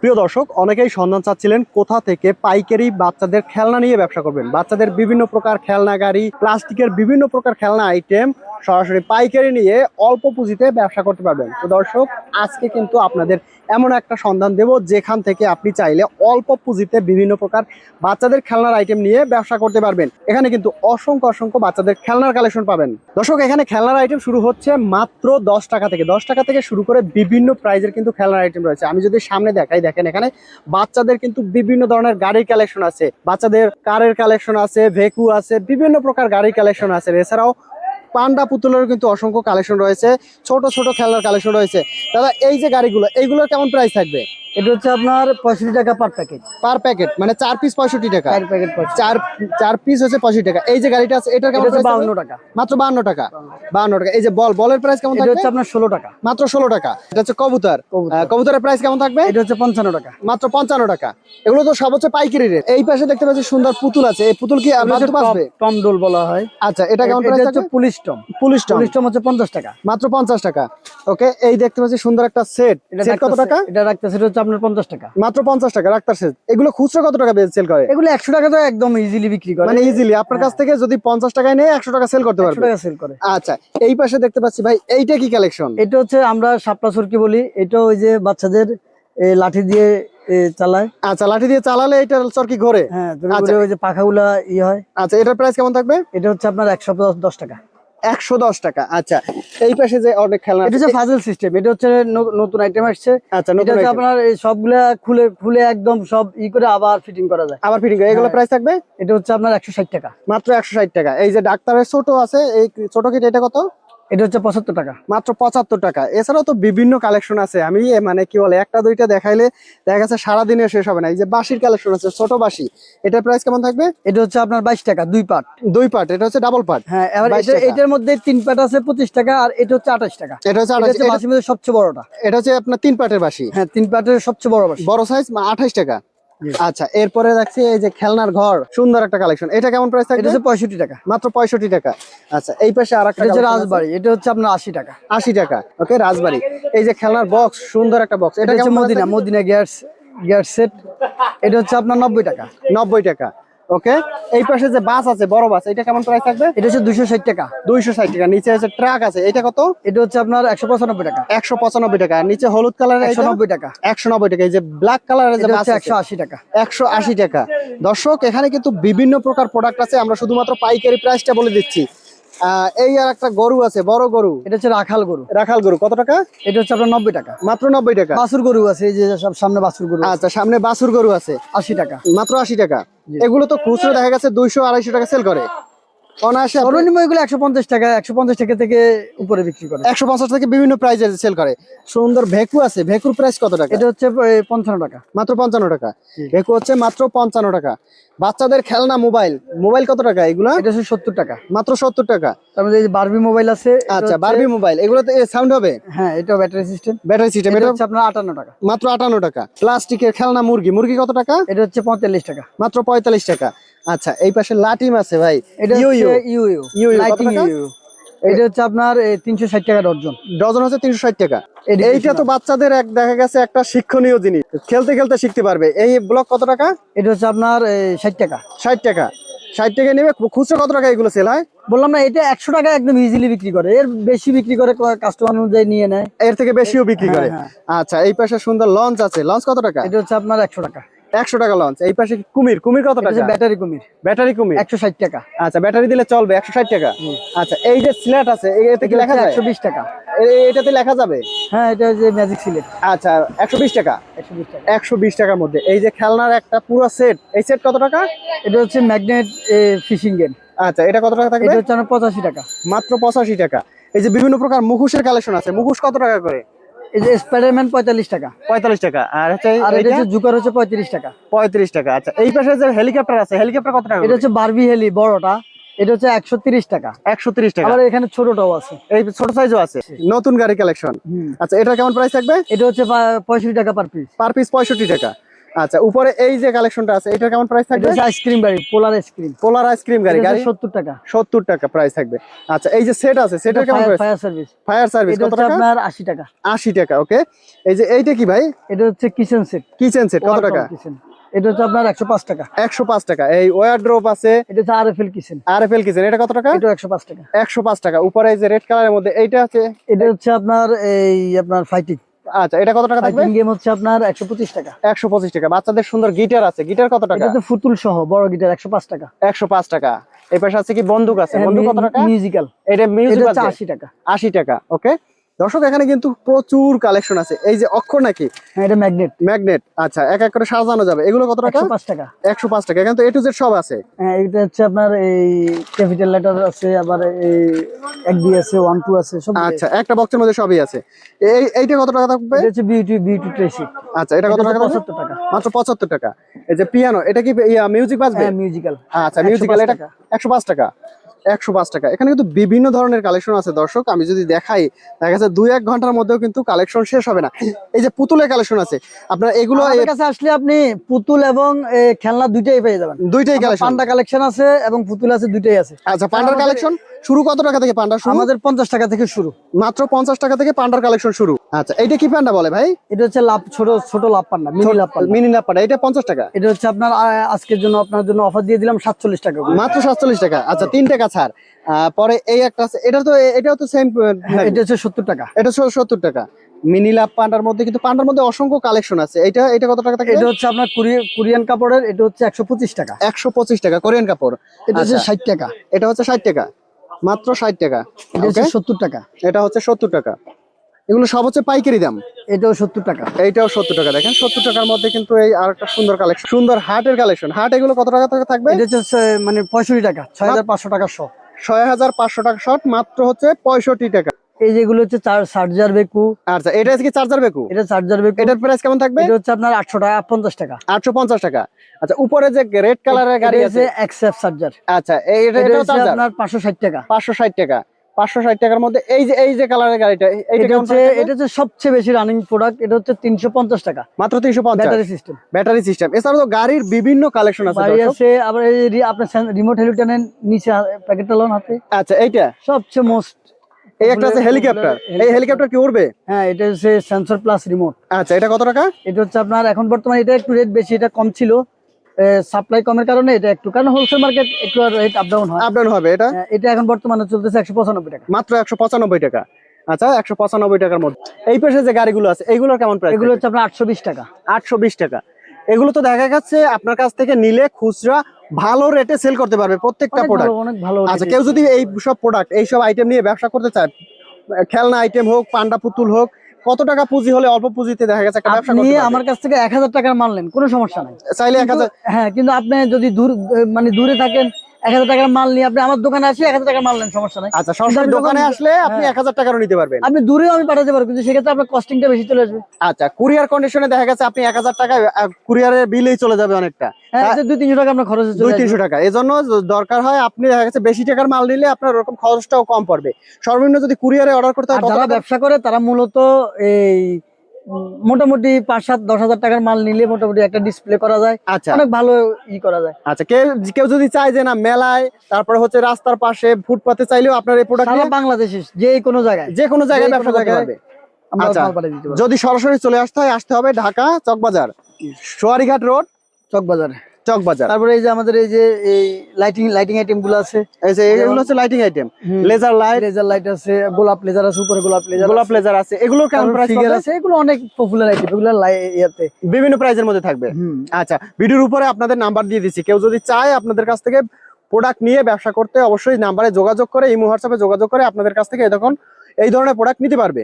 প্রিয় দর্শক, অনেকেই সন্ধান চাচ্ছিলেন কোথা থেকে পাইকারি বাচ্চাদের খেলনা নিয়ে ব্যবসা করবেন। বাচ্চাদের বিভিন্ন প্রকার খেলনা গাড়ি, প্লাস্টিকের বিভিন্ন প্রকার খেলনা আইটেম সরাসরি পাইকারি নিয়ে অল্প পুঁজিতে ব্যবসা করতে পারবেন। তো দর্শক, আজকে কিন্তু আপনাদের এমন একটা সন্ধান দেব যেখান থেকে আপনি চাইলে অল্প পুঁজিতে বিভিন্ন প্রকার বাচ্চাদের খেলনার আইটেম নিয়ে ব্যবসা করতে পারবেন। এখানে কিন্তু অসংখ্য অসংখ্য বাচ্চাদের খেলনার কালেকশন পাবেন। দর্শক, এখানে খেলনার আইটেম শুরু হচ্ছে মাত্র 10 টাকা থেকে। 10 টাকা থেকে শুরু করে বিভিন্ন প্রাইজের কিন্তু খেলনার আইটেম রয়েছে। আমি যদি সামনে দেখাই, দেখেন এখানে বাচ্চাদের কিন্তু বিভিন্ন ধরনের গাড়ির কালেকশন আছে, বাচ্চাদের কারের কালেকশন আছে, ভেকু আছে, বিভিন্ন প্রকার গাড়ির কালেকশন আছে। এছাড়াও পান্ডা পুতুলের কিন্তু অসংখ্য কালেকশন রয়েছে, ছোট ছোট খেলনার কালেকশন রয়েছে। দাদা, এই যে গাড়িগুলো, এইগুলোর কেমন প্রাইস থাকবে? এটা হচ্ছে আপনার 65 টাকা পার প্যাকেট। পার প্যাকেট মানে 4 পিস 65 টাকা। চার প্যাকেট চার পিস হচ্ছে 85 টাকা। এই যে গাড়িটা আছে, এটার কেমন প্রাইস? 52 টাকা। মাত্র 52 টাকা। 52 টাকা। এই যে বলের প্রাইস কেমন এটা থাকবে? হচ্ছে আপনার 16 টাকা। মাত্র 16 টাকা। এটা হচ্ছে কবুতর। কবুতরের প্রাইস কেমন থাকবে? এটা হচ্ছে 55 টাকা। মাত্র 55 টাকা। এগুলো তো সব হচ্ছে পাইকারি রেট। এই পাশে দেখতে পাচ্ছি সুন্দর পুতুল আছে। এই পুতুল কি বাদ্য বাজবে? টম ডোল বলা হয়। আচ্ছা, এটা কেমন প্রাইস এটা হচ্ছে থাকবে? Police Tom. পুলিশ টম হচ্ছে 50 টাকা। মাত্র 50 টাকা। ওকে, এই দেখতে পাচ্ছি সুন্দর একটা সেট। সেট কত টাকা? এটা রাখতেছে হচ্ছে আপনার 50 টাকা। মাত্র 50 টাকা রাখতার সেট। এগুলো খুচরা কত টাকা সেল করে? এগুলো 100 টাকা তো একদম ইজিলি বিক্রি করে। মানে ইজিলি আপনার কাছ থেকে যদি 50 টাকায় নেয় 100 টাকা সেল করতে 100 পারবে। টাকা সেল করে। আচ্ছা, এই পাশে দেখতে পাচ্ছি ভাই, এইটা কি কালেকশন? এটা হচ্ছে আমরা শাপলা সুরকি বলি। এটা ওই যে বাচ্চাদের লাঠি দিয়ে চালায়। আচ্ছা, লাঠি দিয়ে চালালে এটা চরকি ঘোরে। হ্যাঁ, আচ্ছা, ওই যে পাখাগুলা হয়। আচ্ছা, এটার প্রাইস কেমন থাকবে? এটা হচ্ছে আপনার 110 টাকা। 110 টাকা। আচ্ছা, এই পাশে যে অনেক খেলনা, এটা হচ্ছে ফাজল সিস্টেম। এটা হচ্ছে নতুন আইটেম আসছে। আচ্ছা, এটা নতুন হচ্ছে item। আপনার এই সবগুলা খুলে একদম সব করে আবার ফিটিং করা যায়। আবার ফিটিং করে এগুলো প্রাইস থাকবে? এটা হচ্ছে আপনার 160 টাকা। মাত্র 160 টাকা। এই যে ডাক্তারের ছোট আছে, এই ছোট কিট, এটা কত? এটা হচ্ছে 75 টাকা। মাত্র 75 টাকা। এছাড়াও তো বিভিন্ন কালেকশন আছে। আমি মানে কি বলে, একটা দুইটা দেখাইলে দেখা গেছে সারাদিনে শেষ হবে না। এই যে বাঁশির কালেকশন আছে, ছোট বাঁশি, এটার প্রাইস কেমন থাকবে? এটা হচ্ছে আপনার 22 টাকা, 2 পার্ট। 2 পার্ট, এটা হচ্ছে ডাবল পার্ট। হ্যাঁ, এবার এটার মধ্যে 3 পার্ট আছে 25 টাকা, আর এটা হচ্ছে 28 টাকা। এটা হচ্ছে বাঁশির মধ্যে সবচেয়ে বড়টা। এটা হচ্ছে আপনার 3 পার্টের বাঁশি। হ্যাঁ, 3 পার্টের সবচেয়ে বড় বাঁশি। বড় সাইজ 28 টাকা। আচ্ছা, এরপরে দেখছি এই যে খেলনার ঘর, সুন্দর একটা কালেকশন। এটা কেমন প্রাইস থাকবে? এটা হচ্ছে 65 টাকা। মাত্র 65 টাকা। আচ্ছা, এই পাশে আরেকটা এটা হচ্ছে রাজবাড়ি। এটা হচ্ছে আপনার 80 টাকা। 80 টাকা। ওকে, রাজবাড়ি। এই যে খেলনার বক্স, সুন্দর একটা বক্স, এটা এটা হচ্ছে কেমন? Madina gear set. এটা হচ্ছে আপনার 90 টাকা। 90 টাকা। ওকে, এই পাশে যে বাস আছে, বড় বাস, এটা কেমন প্রাইস থাকবে? এটা হচ্ছে 260 টাকা। 260 টাকা। নিচে আছে ট্রাক আছে, এটা কত? এটা হচ্ছে আপনার 195 টাকা। 195 টাকা। আর নিচে হলুদ কালারের 190 টাকা। 190 টাকা। এই যে ব্ল্যাক কালারের যে এটা বাস হচ্ছে আছে, 180 টাকা। 180 টাকা। দর্শক, এখানে কিন্তু বিভিন্ন প্রকার প্রোডাক্ট আছে, আমরা শুধুমাত্র পাইকারি প্রাইসটা বলে দিচ্ছি। এই আর একটা গরু আছে, বড় গরু। এটা হচ্ছে রাখাল গরু। রাখাল গরু কত টাকা? এটা হচ্ছে আপনার 90 টাকা। মাত্র 90 টাকা। বাছুর গরু আছে, এই যে সব সামনে বাছুর গরু। আচ্ছা, সামনে বাছুর গরু আছে, 80 টাকা। মাত্র 80 টাকা। এগুলো তো খুচরো দেখা গেছে 200-250 টাকা সেল করে অনায়াসে। সর্বনিম্ন এগুলো 150 টাকা, 150 টাকা থেকে উপরে বিক্রি করে। 150 থেকে বিভিন্ন প্রাইজে সেল করে। সুন্দর ভেকু আছে, ভেকুর প্রাইস কত টাকা? এটা হচ্ছে 55 টাকা। মাত্র 55 টাকা। ভেকু হচ্ছে মাত্র 55 টাকা। বাচ্চাদের খেলনা মোবাইল কত টাকা এগুলো? এটা হচ্ছে 70 টাকা। মাত্র 70 টাকা। তারপরে এই যে বারবি মোবাইল আছে। আচ্ছা, বারবি মোবাইল, এগুলোতে সাউন্ড হবে? হ্যাঁ, এটা ব্যাটারি সিস্টেম। Battery system. এটা এটা হচ্ছে আপনার 58 টাকা। মাত্র 58 টাকা। প্লাস্টিকের খেলনা মুরগি কত টাকা? এটা হচ্ছে 45 টাকা। মাত্র 45 টাকা। আচ্ছা, এই পাশে লাটিম আছে ভাই, এটা হচ্ছে ইউ লাইটিং টাকা? ইউ। এটা হচ্ছে আপনার 360 টাকা ডজন। ডজন হচ্ছে 360 টাকা। এইটা তো বাচ্চাদের দেখা গেছে একটা শিক্ষণীয় জিনিস, খেলতে খেলতে শিখতে পারবে। এই ব্লক কত টাকা? এটা হচ্ছে আপনার 60 টাকা। 60 টাকা। 60 টাকা নেবে। খুচরা কত টাকা এগুলো সেল হয়? বললাম না, এটা 100 টাকা একদম ইজিলি বিক্রি করে। এর বেশি বিক্রি করে কাস্টমার অনুযায়ী নিয়ে নেয়। এর থেকে বেশিও বিক্রি করে। আচ্ছা, এই পাশে সুন্দর লঞ্চ আছে। লঞ্চ কত টাকা? এটা হচ্ছে আপনার 100 টাকা। 100 টাকা লঞ্চ। এই পাশে কুমির কত টাকা? ব্যাটারি কুমির। ব্যাটারি কুমির 160 টাকা। আচ্ছা, ব্যাটারি দিলে চলবে, 160 টাকা। আচ্ছা, এই যে স্লেট আছে, এতে কি লেখা যায়? 120 টাকা। এটাতে লেখা যাবে? হ্যাঁ, এটা যে ম্যাজিক সিলেট। আচ্ছা, 120 টাকা। 120 টাকা। 120 টাকার মধ্যে এই যে খেলনার একটা পুরো সেট, এই সেট কত টাকা? এটা হচ্ছে ম্যাগনেট ফিশিং গেম। আচ্ছা, এটা কত টাকা থাকবে? এটা হচ্ছে 85 টাকা। মাত্র 85 টাকা। এই যে বিভিন্ন প্রকার মুখোশের কালেকশন আছে, মুখোশ কত টাকা করে? এই যে স্পাইডারম্যান 45 টাকা। 45 টাকা। আর হচ্ছে এটা হচ্ছে জুকার হচ্ছে 35 টাকা। 35 টাকা। আচ্ছা, এই পাশে যে হেলিকপ্টার আছে, হেলিকপ্টার কত টাকা? এটা হচ্ছে বারবি হেলি বড়টা। এটা হচ্ছে 130 টাকা। 130 টাকা। আবার এখানে ছোটটাও আছে, এই ছোট সাইজও আছে, নতুন গাড়ি কালেকশন। আচ্ছা, এটা কেমন প্রাইস থাকবে? এটা হচ্ছে 65 টাকা পার পিস। পার পিস 65 টাকা। আচ্ছা, উপরে এই যে কালেকশনটা আছে এটার কেমন প্রাইস থাকবে? আইসক্রিম গাড়ি, পোলার আইসক্রিম। পোলার আইসক্রিম গাড়ি 70 টাকা। 70 টাকা প্রাইস থাকবে। আচ্ছা, এই যে সেট আছে সেটার কেমন price? Fire service. Fire service এটা কত হচ্ছে টাকা? আপনার 80 টাকা। 80 টাকা। ওকে, এই যে এইটা কি ভাই? এটা হচ্ছে কিচেন সেট। কিচেন সেট কত টাকা? এটা হচ্ছে আপনার 105 টাকা। 105 টাকা। এই ওয়ারড্রপ আছে, এটা হচ্ছে আরএফএল কিচেন। আরএফএল কিচেন এটা কত টাকা? এটা 105 টাকা। 105 টাকা। উপরে এই যে রেড কালারের মধ্যে এইটা আছে, এটা হচ্ছে আপনার আপনার ফাইটিং। আচ্ছা, এটা কত টাকা থাকবে? ফাইটিং গেম হচ্ছে আপনার 125 টাকা। 125 টাকা। বাচ্চাদের সুন্দর গিটার আছে, গিটার কত টাকা? এটা হচ্ছে ফুতুল সহ বড় গিটার 105 টাকা। 105 টাকা। এই পাশে আছে কি বন্দুক আছে, বন্দুক কত টাকা? মিউজিক্যাল। এটা মিউজিক এটা আছে 80 টাকা। 80 টাকা। ওকে দর্শক, এখানে কিন্তু প্রচুর কালেকশন আছে। এই যে অক্ষর নাকি? হ্যাঁ, এটা ম্যাগনেট। ম্যাগনেট। আচ্ছা, এক এক করে সাজানো যাবে। এগুলো কত টাকা? 105 টাকা। 105 টাকা। এখানে তো এ টু জেড সব আছে। হ্যাঁ, এটা হচ্ছে আপনার এই ক্যাপিটাল লেটার আছে, আবার এই একবি আছে, 1 2 আছে সব। আচ্ছা, একটা বক্সের মধ্যে সবই আছে। এইটা কত টাকা থাকবে? এটা হচ্ছে বিউটি ট্রেসি। আচ্ছা, এটা কত টাকা? 75 টাকা। মাত্র 75 টাকা। এই যে পিয়ানো, এটা কি মিউজিক বাজবে? হ্যাঁ, মিউজিক্যাল। আচ্ছা, মিউজিক্যাল এটা 105 টাকা। 105 টাকা। এখানে কিন্তু বিভিন্ন ধরনের কালেকশন আছে দর্শক, আমি যদি দেখাই দেখা গেছে 2-1 ঘন্টার মধ্যেও কিন্তু কালেকশন শেষ হবে না। এই যে পুতুলের কালেকশন আছে, আপনারা এগুলো আমাদের কাছে আসলে আপনি পুতুল এবং খেলনা দুইটাই পেয়ে যাবেন। দুইটাই কালেকশন? পান্ডা কালেকশন আছে এবং পুতুল আছে, দুইটাই আছে। আচ্ছা, পান্ডার কালেকশন শুরু কত টাকা থেকে? পান্ডা শুরু আমাদের 50 টাকা থেকে শুরু। মাত্র 50 টাকা থেকে পান্ডার কালেকশন শুরু। আচ্ছা, এইটা কি পান্ডা বলে ভাই? এটা হচ্ছে লাভ, ছোট ছোট লাভ পান্ডা, মিনি লাভ পান্ডা। মিনি লাভ পান্ডা, এটা 50 টাকা। এটা হচ্ছে আপনার আজকের জন্য আপনার জন্য অফার দিয়ে দিলাম 47 টাকা করে। মাত্র 47 টাকা। আচ্ছা, 3 টাকা ছাড়। পরে এই একটা আছে, এটাও তো সেম। এটা হচ্ছে 70 টাকা। এটা 70 টাকা। মিনি লাভ পান্ডার মধ্যে কিন্তু পান্ডার মধ্যে অসংখ্য কালেকশন আছে। এটা কত টাকা থাকে? এটা হচ্ছে আপনার কোরিয়ান কাপড়ের, এটা হচ্ছে 125 টাকা। 125 টাকা কোরিয়ান কাপড়। এটা হচ্ছে আচ্ছা, 60 টাকা। এটা হচ্ছে 60 টাকা। মাত্র 60 টাকা। এটা হচ্ছে Okay? 70 টাকা। এটা হচ্ছে 70 টাকা। এগুলো সব হচ্ছে পাইকারি দাম। এটাও 70 টাকা। এইটাও 70 টাকা। দেখেন 70 টাকার মধ্যে কিন্তু এই আরেকটা সুন্দর কালেকশন, সুন্দর হার্টের কালেকশন। হার্ট এগুলো কত টাকা থেকে থাকবে? এটা হচ্ছে মানে 65 টাকা, 6500 টাকা শো। 6500 টাকা শর্ট, মাত্র হচ্ছে 65 টাকা। এই যেগুলো হচ্ছে চার্জার বেকু। আচ্ছা, এটা কি চার্জার বেকু? এটা চার্জার বেকু। এটার প্রাইস কেমন থাকবে? এটা হচ্ছে আপনার 800 টাকা, 50 টাকা। 850 টাকা। আচ্ছা, উপরে যে রেড কালারের গাড়ি আছে, এক্সএফ চার্জার। আচ্ছা, এটা এটাও হচ্ছে চার্জার আপনার 560 টাকা। 560 টাকা। 560 টাকার মধ্যে এই যে কালারের গাড়িটা, এইটা এটা কেমন হচ্ছে থাকবে? এটা হচ্ছে সবচেয়ে বেশি রানিং প্রোডাক্ট। এটা হচ্ছে 350 টাকা। মাত্র 350। Battery system. Battery system. এছাড়া তো গাড়ির বিভিন্ন কালেকশন আছে বাড়ি দর্শক। আছে, আবার এই যে আপনার রিমোট হেলিকপ্টারের নিচে প্যাকেটটা লোন হাতে। আচ্ছা, এইটা সবচেয়ে মোস্ট। এই একটা আছে হেলিকপ্টার। এই হেলিকপ্টার কি উড়বে? হ্যাঁ, এটা হচ্ছে সেন্সর প্লাস রিমোট। আচ্ছা, এটা কত টাকা? এটা হচ্ছে আপনার এখন বর্তমানে এটা একটু রেট বেশি, এটা কম ছিল, সাপ্লাই কমের কারণে এটা একটু, কারণ হোলসেল মার্কেট একটু রেট আপ ডাউন হয়। আপ ডাউন হবে। এটা এটা এখন বর্তমানে চলতেছে 195 টাকা। মাত্র 195 টাকা। আচ্ছা, 195 টাকার মধ্যে। এই পাশে যে গাড়িগুলো আছে এগুলোর কেমন প্রাইস? এগুলো হচ্ছে আপনার 820 টাকা। 820 টাকা। এগুলো তো দেখা যাচ্ছে আপনার কাছ থেকে নিলে খুচরা ভালো রেটে সেল করতে পারবে প্রত্যেকটা প্রোডাক্ট। অনেক ভালো। আচ্ছা, কেউ যদি এই সব প্রোডাক্ট, এই সব আইটেম নিয়ে ব্যবসা করতে চায়, খেলনা আইটেম হোক, পান্ডা পুতুল হোক, কত টাকা পুঁজি হলে অল্প পুঁজিতে দেখা গেছে একটা ব্যবসা আপনি করতে পারবে? আমার কাছ থেকে 1000 টাকার মাল নেন, কোনো সমস্যা নাই। চাইলে 1000। হ্যাঁ, কিন্তু আপনি যদি দূরে থাকেন, 1000 টাকার মাল নিয়ে আপনি আমার দোকানে আসি 1000 টাকার মাল নেন, সমস্যা নাই। আচ্ছা, সরাসরি দোকানে আসলে আপনি 1000 টাকারও নিতে পারবেন। আপনি দূরেও আমি পাঠাতে পারবো, কিন্তু সেক্ষেত্রে আপনার কস্টিংটা বেশি চলে আসবে। আচ্ছা, কুরিয়ার কন্ডিশনে দেখা গেছে আপনি 1000 টাকা কুরিয়ারের বিলেই চলে যাবে অনেকটা। হ্যাঁ, 200-300 টাকা আপনার খরচে চলে আসবে। 200-300 টাকা। এজন্য দরকার হয় আপনি দেখা গেছে বেশি টাকার মাল নিলে আপনার ওরকম খরচটাও কম পড়বে। সর্বনিম্ন যদি কুরিয়ারে অর্ডার করতে হয়, আর কত যারা টাকা? ব্যবসা করে তারা মূলত এই মোটামুটি 5-7-10 হাজার টাকার মাল নিলে মোটামুটি একটা ডিসপ্লে করা যায়, আচ্ছা অনেক ভালো করা যায়। আচ্ছা, কেউ যদি চায় যে না মেলায়, তারপরে হচ্ছে রাস্তার পাশে ফুটপাতে চাইলেও আপনার এই প্রোডাক্ট সারা বাংলাদেশে যে কোনো জায়গায় ব্যবসা করতে পারবে। আমরা আচ্ছা, মাল পাঠিয়ে দিতে পারবো। যদি সরাসরি চলে আসতে হবে ঢাকা চকবাজার, সোয়ারিঘাট রোড, চকবাজারে। চকবাজার। তারপরে এই যে আমাদের এই যে এই লাইটিং আইটেম গুলো আছে, এই যে এগুলো হচ্ছে লাইটিং আইটেম, লেজার লাইট আছে, গোলাপ লেজার আছে, উপরে গোলাপ লেজার আছে। এগুলোর কেমন প্রাইস ফিগার আছে, এগুলো অনেক পপুলার আইটেম, এগুলো ইয়াতে বিভিন্ন প্রাইসের মধ্যে থাকবে। আচ্ছা, ভিডিওর উপরে আপনাদের নাম্বার দিয়ে দিচ্ছি, কেউ যদি চায় আপনাদের কাছ থেকে প্রোডাক্ট নিয়ে ব্যবসা করতে অবশ্যই নাম্বারে যোগাযোগ করে, ইমো হোয়াটসঅ্যাপে যোগাযোগ করে আপনাদের কাছ থেকে এই ধরনের প্রোডাক্ট নিতে পারবে।